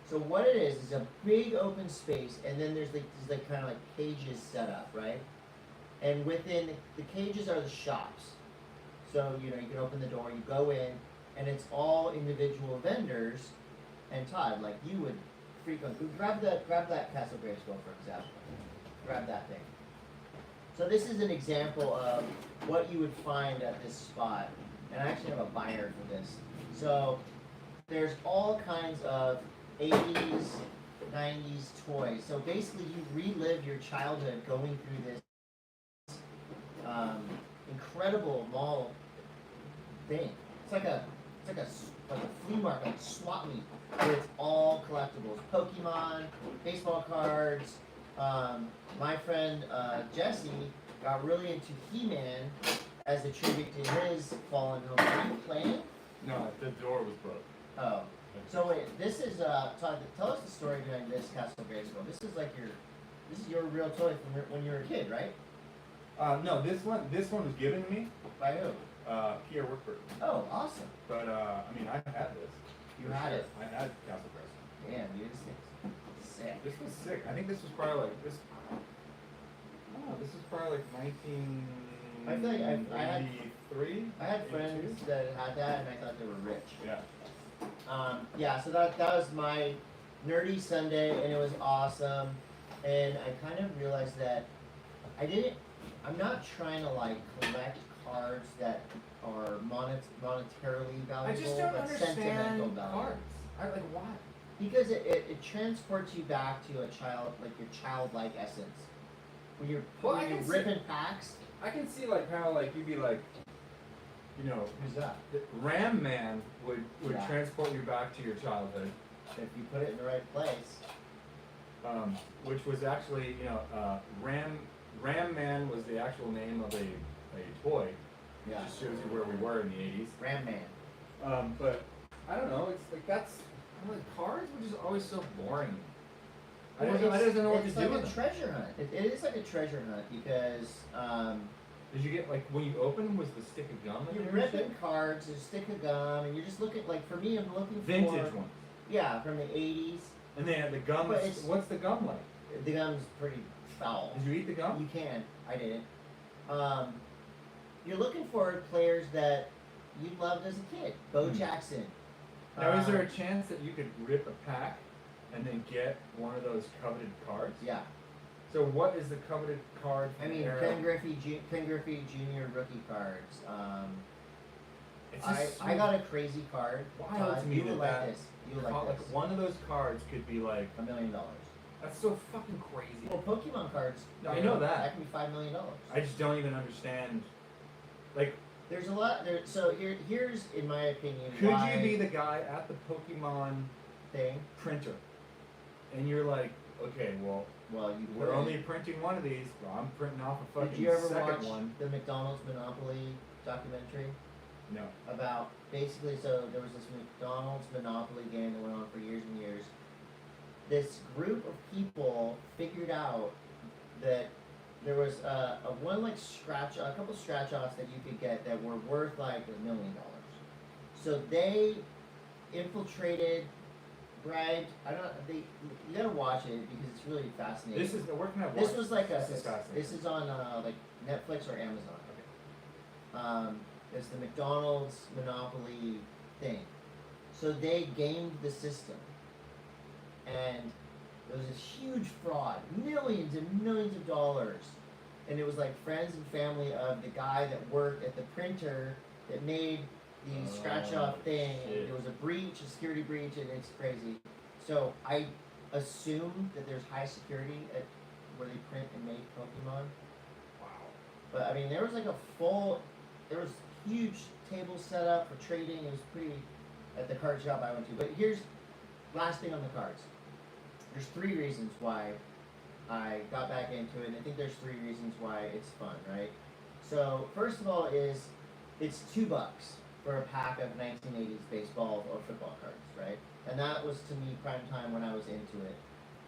So what it is a big open space, and then there's like these like kind of like cages set up, right? And within the cages are the shops. So you can open the door, you go in, and it's all individual vendors. And Todd, like you would frequent, grab that Castle Grayskull for example. Grab that thing. So this is an example of what you would find at this spot. And I actually have a binder for this. So there's all kinds of 80s, 90s toys. So basically you relive your childhood going through this incredible mall thing. It's like a flea market, like swap meet, but it's all collectibles. Pokemon, baseball cards. My friend Jesse got really into He-Man as a tribute to his fallen home. Are you playing? No, the door was broke. Oh. So wait, this is Todd, tell us the story behind this Castle Grayskull. This is your real toy from when you were a kid, right? No, this one was given to me. By who? Pierre Wickford. Oh, awesome. But I mean, I had this. You had it. I had Castle Grayskull. Damn, dude, this thing's sick. This was sick. I think this was probably like this. Oh, this was probably like 1993. I had friends that had that, and I thought they were rich. Yeah. So that was my nerdy Sunday, and it was awesome. And I kind of realized that I'm not trying to like collect cards that are monetarily valuable, I just don't but sentimental understand value. cards. I like why? Because it transports you back to a child, like your childlike essence. When you're ripping packs. I can see like how like you'd be like, Who's that? Ram Man would Yeah. transport you back to your childhood, If you put it in the right place. which was actually Ram Man was the actual name of a toy. It Yeah. just shows you where we were in the 80s. Ram Man. But I don't know. It's like I'm like cards were just always so boring. I don't know what to It's do like with a them. treasure hunt. It is like a treasure hunt because Did you get like when you open them was the stick of gum? in you're there and shit? ripping cards, there's a stick of gum, and you're just looking, like for me, I'm looking Vintage for... ones. Yeah, from the 80s. And then the gum. But it's- What's the gum like? The gum's pretty foul. Did you eat the gum? You can. I didn't. You're looking for players that you loved as a kid. Bo Jackson. Now, is there a chance that you could rip a pack and then get one of those coveted cards? Yeah. So what is the coveted card? I mean, Ken Griffey Jr. rookie cards. It's just I got a crazy card. wild to me you will like that this. You will like this. one of those cards could be like $1 million. that's so fucking crazy. Well, Pokemon cards. No, I know that. That can be $5 million. I just don't even understand. Like, there's a lot there. So here's, in my opinion, could why you be the guy at the Pokemon thing? printer, and you're like, okay, well, You we're could. only printing one of these. Well, I'm printing off a Did fucking you ever second watch one. the McDonald's Monopoly documentary? No. About basically, so there was this McDonald's Monopoly game that went on for years and years. This group of people figured out that there was a couple scratch offs that you could get that were worth like $1 million. So they infiltrated, bribed. You gotta watch it because it's really fascinating. Where can I watch? This was like this is fascinating. This is on like Netflix or Amazon. It's the McDonald's Monopoly thing. So they gamed the system, and there was this huge fraud, millions and millions of dollars, and it was like friends and family of the guy that worked at the printer that made the scratch-off thing. And there was a security breach, and it's crazy. So I assume that there's high security at where they print and make Pokemon. Wow. But I mean, there was huge tables set up for trading. It was pretty at the card shop I went to. But here's last thing on the cards. There's 3 reasons why I got back into it, and I think there's 3 reasons why it's fun, right? So first of all is it's $2 for a pack of 1980s baseball or football cards, right? And that was to me prime time when I was into it,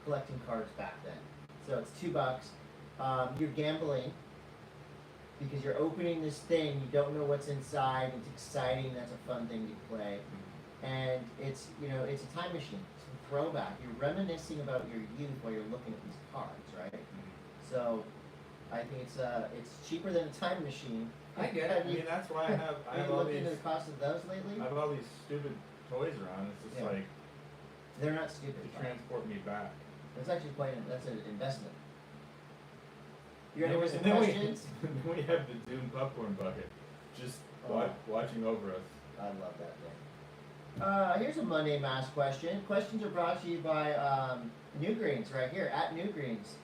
collecting cards back then. So it's $2. You're gambling because you're opening this thing, you don't know what's inside, it's exciting, that's a fun thing to play. And it's a time machine, it's a throwback. You're reminiscing about your youth while you're looking at these cards, right? So I think it's cheaper than a time machine. I get it. I mean, that's why I have all looked these. into the cost of those lately? I have all these stupid toys around. It's just like they're not stupid. to transport me back. It's actually that's an investment. You ready And for some then questions? We have the Doom popcorn bucket, just watching over us. I love that thing. Here's a Monday M.A.S.S question. Questions are brought to you by Newgreens right here at Newgreens.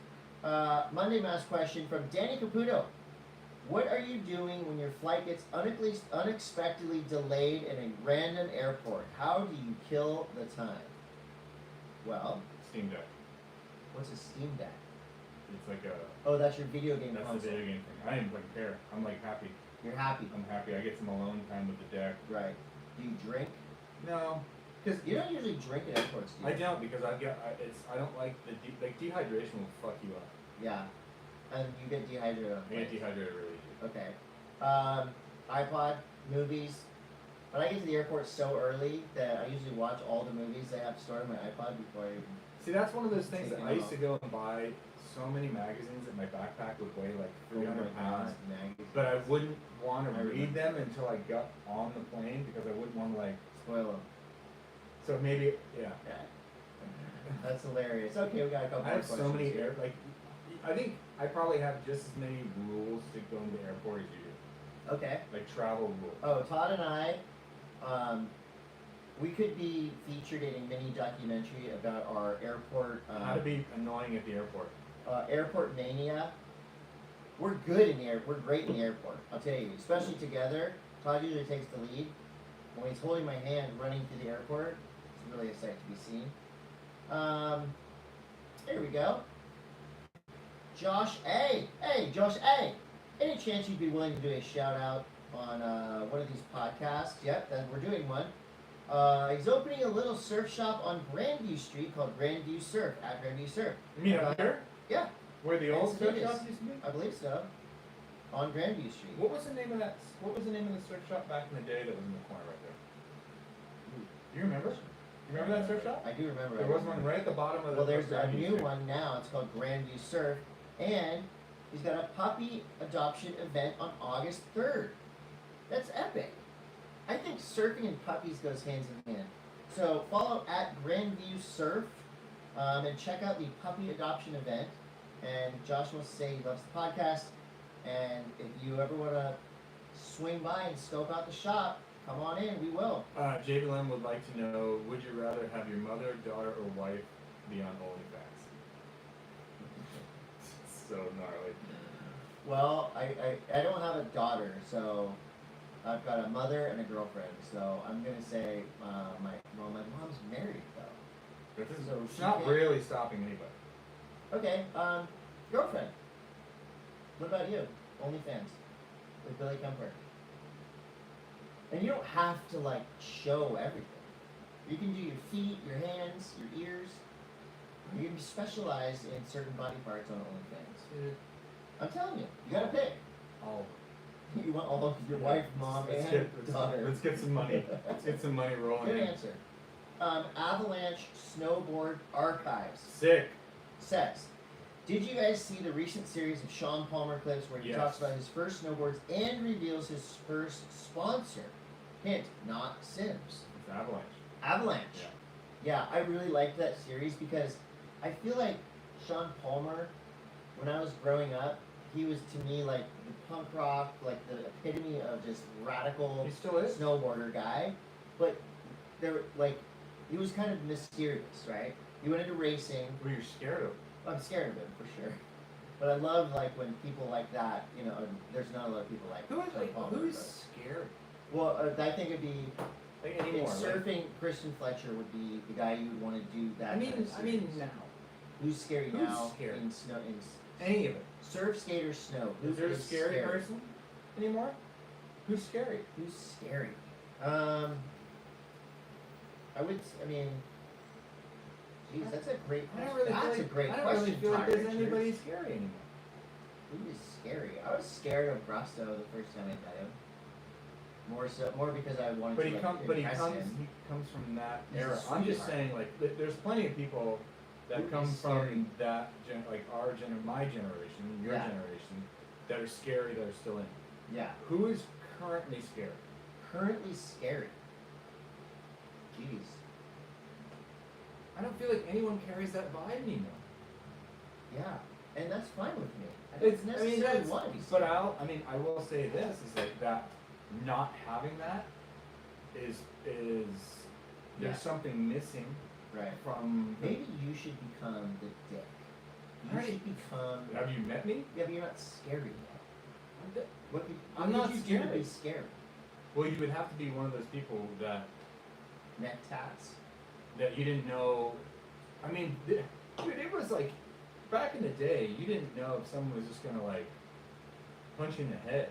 Monday M.A.S.S question from Danny Caputo. What are you doing when your flight gets unexpectedly delayed in a random airport? How do you kill the time? Well, Steam Deck. what's a Steam Deck? It's like a. Oh, that's your video game That's console. the video game thing. I didn't even care. I'm like happy. You're happy. I'm happy. I get some alone time with the deck. Right. Do you drink? No, because You don't usually drink at airports, do you? I don't because I don't like dehydration will fuck you up. Yeah. And you get dehydrated on I get planes. dehydrated really easy. Okay. iPod, movies. When I get to the airport so early that I usually watch all the movies they have stored on my iPod before I even... See, that's one of those things that Taking I used off. to go and buy so many magazines that my backpack would weigh like 300 pounds. Magazines. But I wouldn't want to I read remember. them until I got on the plane because I wouldn't want to like. Spoil them. So maybe yeah. Yeah. That's hilarious. Okay, we got a couple I more have so questions many here. I think I probably have just as many rules to go into the airport as you do. Okay. Like travel rules. Oh, Todd and I, we could be featured in a mini documentary about our airport. How to be annoying at the airport. Airport mania. We're good in the air. We're great in the airport. I'll tell you, especially together. Todd usually takes the lead. When he's holding my hand running through the airport, it's really a sight to be seen. There we go. Josh A. Hey, Josh A. Any chance you'd be willing to do a shout out on one of these podcasts? Yep, then we're doing one. He's opening a little surf shop on Grandview Street called Grandview Surf at Grandview Surf. You mean up here? Yeah, Where the old surf Encinitas. shop used to be? I believe so. On Grandview Street. What was the name of that? What was the name of the surf shop back in the day that was in the corner right there? Do you remember? You remember that surf shop? I do remember. There was one right at the bottom of the. Well, there's a Grandview new Street. one now. It's called Grandview Surf, and he's got a puppy adoption event on August 3rd. That's epic. I think surfing and puppies goes hands in hand. So follow at Grandview Surf, and check out the puppy adoption event. And Josh wants to say he loves the podcast, and if you ever want to swing by and scope out the shop, come on in. We will. JVLM would like to know: would you rather have your mother, daughter, or wife be on OnlyFans? So gnarly. Well, I don't have a daughter, so I've got a mother and a girlfriend. So I'm gonna say my mom's married though. But this is, So it's she not can't- really stopping anybody. Okay, girlfriend. What about you? OnlyFans with Billy Kemper. And you don't have to like show everything. You can do your feet, your hands, your ears. You can specialize in certain body parts on OnlyFans. Dude. I'm telling you, you gotta pick. Oh. You want all of your wife, mom, and daughter. Let's get some money. Let's get some money rolling. Good in. answer. Avalanche Snowboard Archives Sick. says, did you guys see the recent series of Sean Palmer clips where he Yes. talks about his first snowboards and reveals his first sponsor? Hint, not Sims. It's Avalanche. Avalanche. Yeah. Yeah, I really liked that series because I feel like Sean Palmer, when I was growing up, he was to me like the punk rock, like the epitome of just radical He still is. snowboarder guy. But there, like, he was kind of mysterious, right? He went into racing. Who you're scared of? I'm scared of him for sure. But I love like when people like that, you know. There's not a lot of people like Sean Palmer. Who's but- scared? Well, I think it'd be Like in anymore. surfing. Christian Fletcher would be the guy you would want to do that. I mean kind of series. now. Who's scary Who's now? scary? In snow, in Any of it. surf, skater, snow. Who Is there a scary person anymore? Who's scary? Who's scary? I mean, geez, that's a great I don't question. really That's feel a like, great I don't question. really feel like Tyler there's Richards. anybody scary anymore. Who is scary? I was scared of Rusto the first time I met him. More because I wanted But to he like, comes. But he impress comes. him. He comes from that He's a era. I'm just sweetheart. saying, like, there's plenty of people that Who come is scary? from that, like my generation, your Yeah. generation, that are scary, that are still in. Yeah, Who is currently scary? currently scary. Jeez. I don't feel like anyone carries that vibe anymore. Yeah, and that's fine with me. I don't necessarily want to be but scary. I will say this is like that. Not having that is Yeah. there's something missing Right. from. Maybe you should become the dick. You Alright. should become. Have you met me? Yeah, but you're not scary yet. What I'm could not you do to scary. be scary? Well, you would have to be one of those people that Neck tats. you didn't know. I mean, dude, it was like back in the day. You didn't know if someone was just gonna like punch you in the head,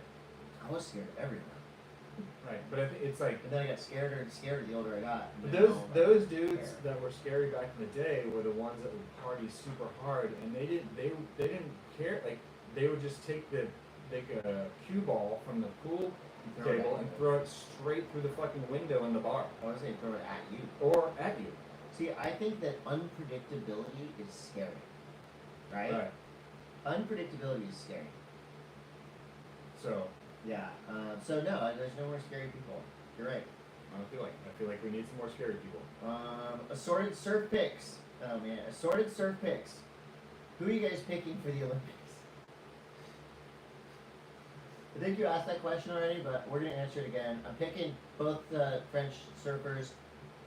I was scared of everyone. right? But I think it's like But then I got scarier and scarier the older I got. but Now those I dudes care. that were scary back in the day were the ones that would party super hard, and they didn't care. Like they would just take a cue ball from the pool Throw it table at and you. throw it straight through the fucking window in the bar I want to say throw it at you. or at you. See, I think that unpredictability is scary. Right? Right. Unpredictability is scary. So Yeah. So no, there's no more scary people. You're right. I feel like we need some more scary people. Assorted surf picks. Oh man, assorted surf picks. Who are you guys picking for the Olympics? I think you asked that question already, but we're gonna answer it again. I'm picking both the French surfers,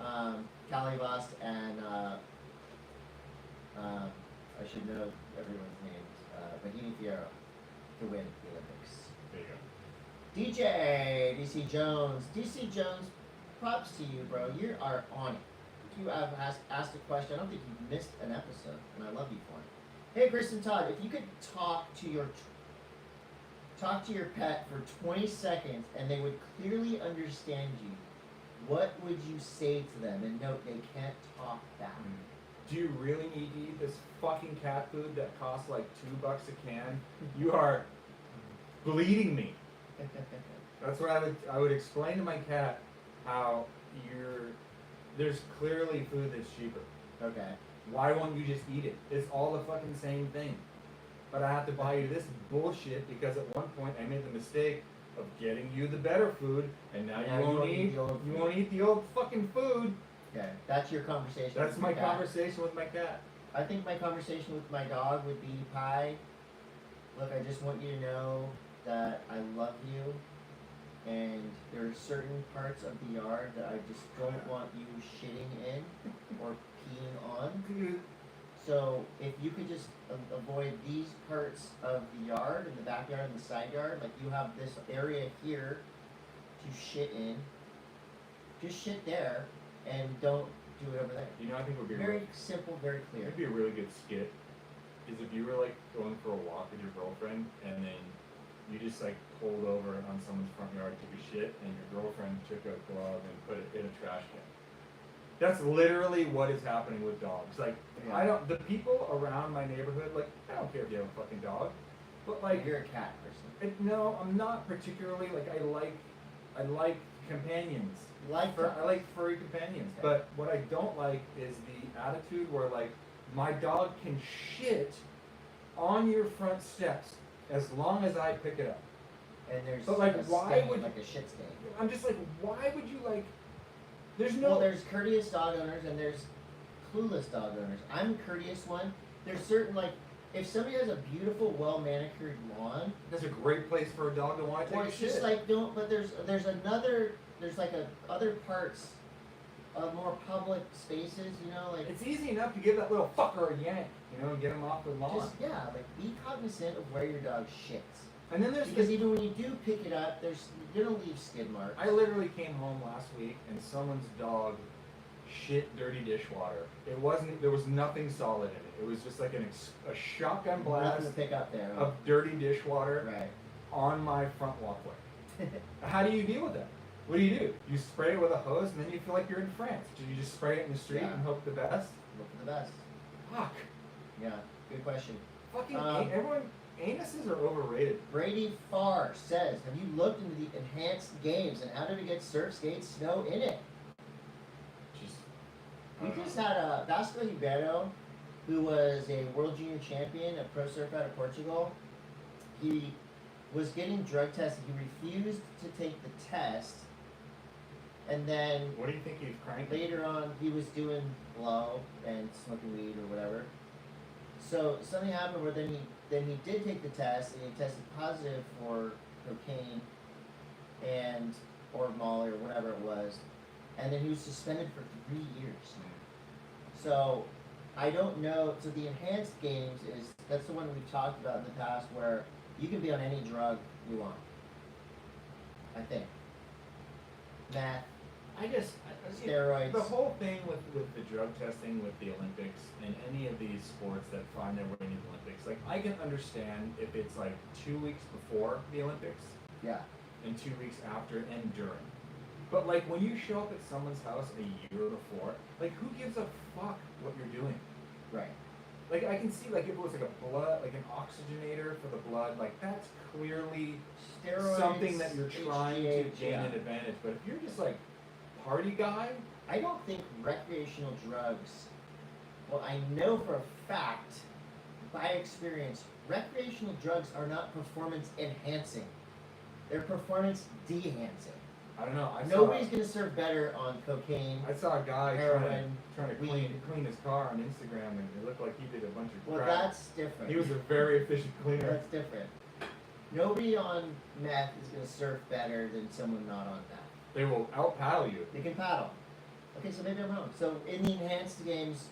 Calivast and I should know everyone's names. Bahini Fierro to win the Olympics. There you go. DC Jones. DC Jones, props to you, bro. You are on it. You have asked a question. I don't think you've missed an episode, and I love you for it. Hey, Christo and Todd, if you could talk to your pet for 20 seconds and they would clearly understand you, what would you say to them? And note, they can't talk back. Do you really need to eat this fucking cat food that costs like $2 a can? You are bleeding me. That's what I would explain to my cat how there's clearly food that's cheaper. Okay. Why won't you just eat it? It's all the fucking same thing. But I have to buy you this bullshit because at one point I made the mistake of getting you the better food, and now you won't eat the old fucking food. Okay, that's your conversation. That's with my your cat. conversation with my cat. I think my conversation with my dog would be, Pi, look, I just want you to know that I love you, and there are certain parts of the yard that I just don't want you shitting in or peeing on. So if you could just avoid these parts of the yard, and the backyard and the side yard, like you have this area here to shit in, just shit there, and don't do it over there. You know, I think would be Very simple, very clear. It'd be a really good skit. Is if you were like going for a walk with your girlfriend, and then you just like pulled over on someone's front yard, took a shit, and your girlfriend took a glove and put it in a trash can. That's literally what is happening with dogs. Like, Yeah. the people around my neighborhood, like, I don't care if you have a fucking dog, but like, You're a cat person. no, I'm not particularly, like, I like companions. Dogs. I like furry companions, Okay. but what I don't like is the attitude where like my dog can shit on your front steps as long as I pick it up. And there's But, like, a why stain, would- like a shit stain. I'm just like, why would you like? There's no. Well, there's courteous dog owners and there's clueless dog owners. I'm a courteous one. There's certain, like, if somebody has a beautiful, well manicured lawn, That's a great place for a dog to want to or take a it's shit. just like don't. But there's like other parts of more public spaces, you know, like It's easy enough to give that little fucker a yank, you know, and get him off the lawn. just like be cognizant of where your dog shits. And then there's Because this. even when you do pick it up, you're gonna leave skid marks. I literally came home last week and someone's dog shit dirty dishwater. It wasn't. There was nothing solid in it. It was just like a shotgun blast Nothing to pick up there. of dirty dishwater Right. on my front walkway. How do you deal with that? What do? You spray it with a hose and then you feel like you're in France. Do you just spray it in the street Yeah. and hope the best? Look for the best. Fuck. Yeah, good question. Fucking Um, anuses are overrated. Brady Farr says, have you looked into the enhanced games and how do we get surf, skate, snow in it? Just. We just had Vasco Ribeiro, who was a world junior champion at Pro Surf out of Portugal. He was getting drug tested. He refused to take the test. And then What do you think he's cranking? later on, he was doing blow and smoking weed or whatever. So something happened where then he did take the test and he tested positive for cocaine and or Molly or whatever it was, and then he was suspended for 3 years. So I don't know. So the enhanced games that's the one we've talked about in the past where you can be on any drug you want. I think. Meth, I just. steroids. The whole thing with the drug testing with the Olympics and any of these sports that find their way into the Olympics, like I can understand if it's like 2 weeks before the Olympics Yeah. and 2 weeks after and during. But like when you show up at someone's house a year before, like who gives a fuck what you're doing? Right. Like I can see like if it was like a blood, like an oxygenator for the blood, like that's clearly Steroids. something that you're trying to HGH, gain yeah. an advantage. But if you're just like party guy, I don't think recreational drugs. Well, I know for a fact, by experience, recreational drugs are not performance enhancing. They're performance de-hancing. I don't know. Nobody's gonna serve better on cocaine. I saw a guy Heroin, trying to weed. clean his car on Instagram, and it looked like he did a bunch of Well, crap. that's different. He was a very efficient cleaner. That's different. Nobody on meth is gonna surf better than someone not on meth. They will out paddle you. They can paddle. Okay, so maybe I'm wrong. So in the enhanced games,